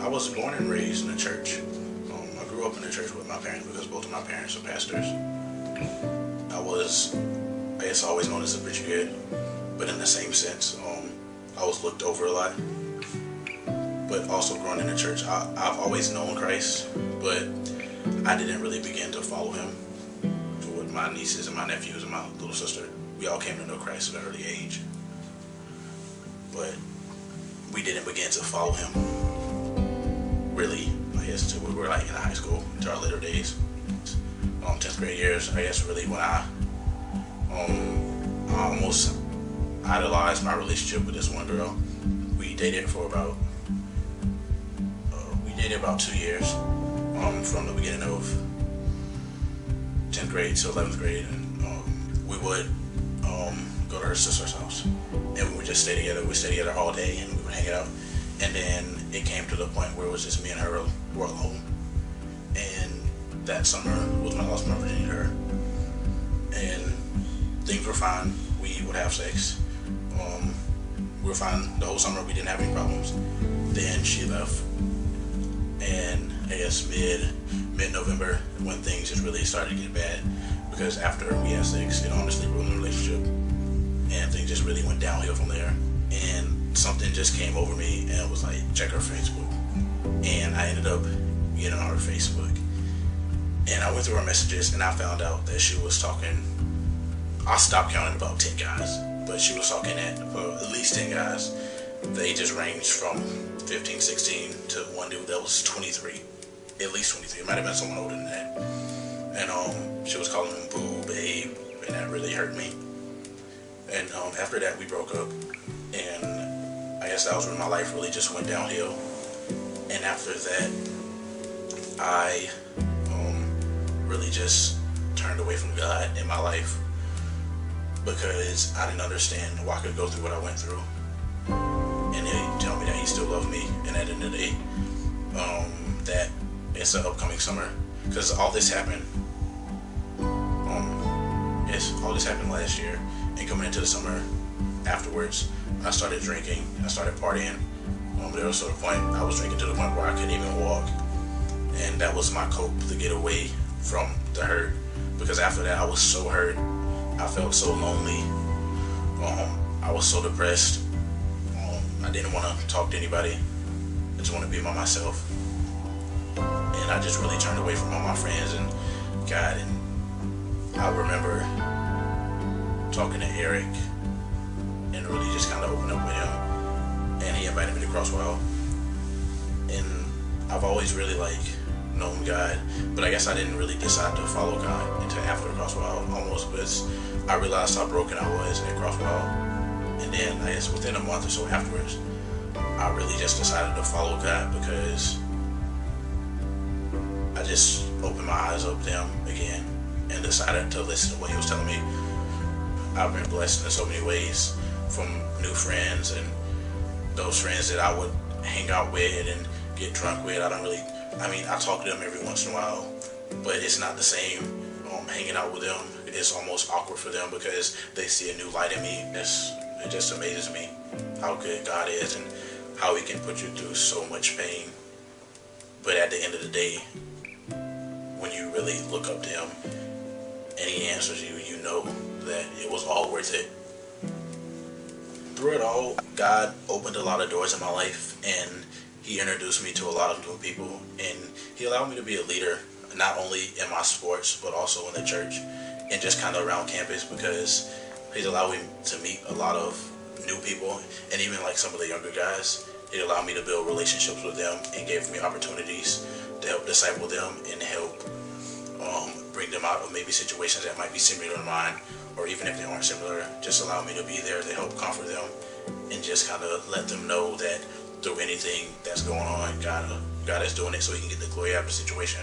I was born and raised in a church. I grew up in the church with my parents because both of my parents are pastors. I guess, always known as a preacher kid, but in the same sense, I was looked over a lot. But also growing in the church, I've always known Christ, but I didn't really begin to follow him. With my nieces and my nephews and my little sister, we all came to know Christ at an early age, but we didn't begin to follow him really, I guess, until we were like in high school, into our later days. 10th grade years, I guess, really when I almost idolized my relationship with this one girl. We dated for about 2 years, from the beginning of 10th grade to 11th grade, and we would go to her sister's house, and we would just stay together. We'd stay together all day, and we would hang out. And then it came to the point where it was just me and her were alone. And that summer was when I lost my virginity to her. And things were fine. We would have sex. We were fine the whole summer. We didn't have any problems. Then she left. And I guess mid-November, when things just really started to get bad, because after we had sex, it honestly ruined the relationship, and things just really went downhill from there. And something just came over me and was like, check her Facebook. And I ended up getting on her Facebook, and I went through her messages, and I found out that she was talking, I stopped counting, about 10 guys, but she was talking at least 10 guys. The ages ranged from 15, 16 to one dude that was 23, at least 23. It might have been someone older than that. And she was calling him boo, babe, and that really hurt me. And after that, we broke up, and I guess that was when my life really just went downhill. And after that, I really just turned away from God in my life, because I didn't understand why I could go through what I went through, and he tell me that he still loved me. And at the end of the day, that it's the upcoming summer, because all this happened last year, and coming into the summer afterwards, I started drinking, I started partying. There was a point I was drinking to the point where I couldn't even walk, and that was my cope to get away from the hurt, because after that I was so hurt, I felt so lonely, I was so depressed. I didn't want to talk to anybody. I just want to be by myself. And I just really turned away from all my friends and God. And I remember talking to Eric and really just kind of opened up with him. And he invited me to Crosswild. And I've always really known God, but I guess I didn't really decide to follow God until after Crosswild, almost, because I realized how broken I was at Crosswild. And then I guess within a month or so afterwards, I really just decided to follow God, because I just opened my eyes up to him again and decided to listen to what he was telling me. I've been blessed in so many ways, from new friends and those friends that I would hang out with and get drunk with. I talk to them every once in a while, but it's not the same hanging out with them. It's almost awkward for them because they see a new light in me. It just amazes me how good God is and how he can put you through so much pain. But at the end of the day, when you really look up to him and he answers you, you know that it was all worth it. Through it all, God opened a lot of doors in my life, and he introduced me to a lot of new people, and he allowed me to be a leader, not only in my sports, but also in the church and just kind of around campus, because he's allowed me to meet a lot of new people, and even some of the younger guys. He allowed me to build relationships with them and gave me opportunities to help disciple them and help bring them out of maybe situations that might be similar to mine, or even if they aren't similar, just allow me to be there to help comfort them and just kind of let them know that through anything that's going on, God is doing it so he can get the glory out of the situation.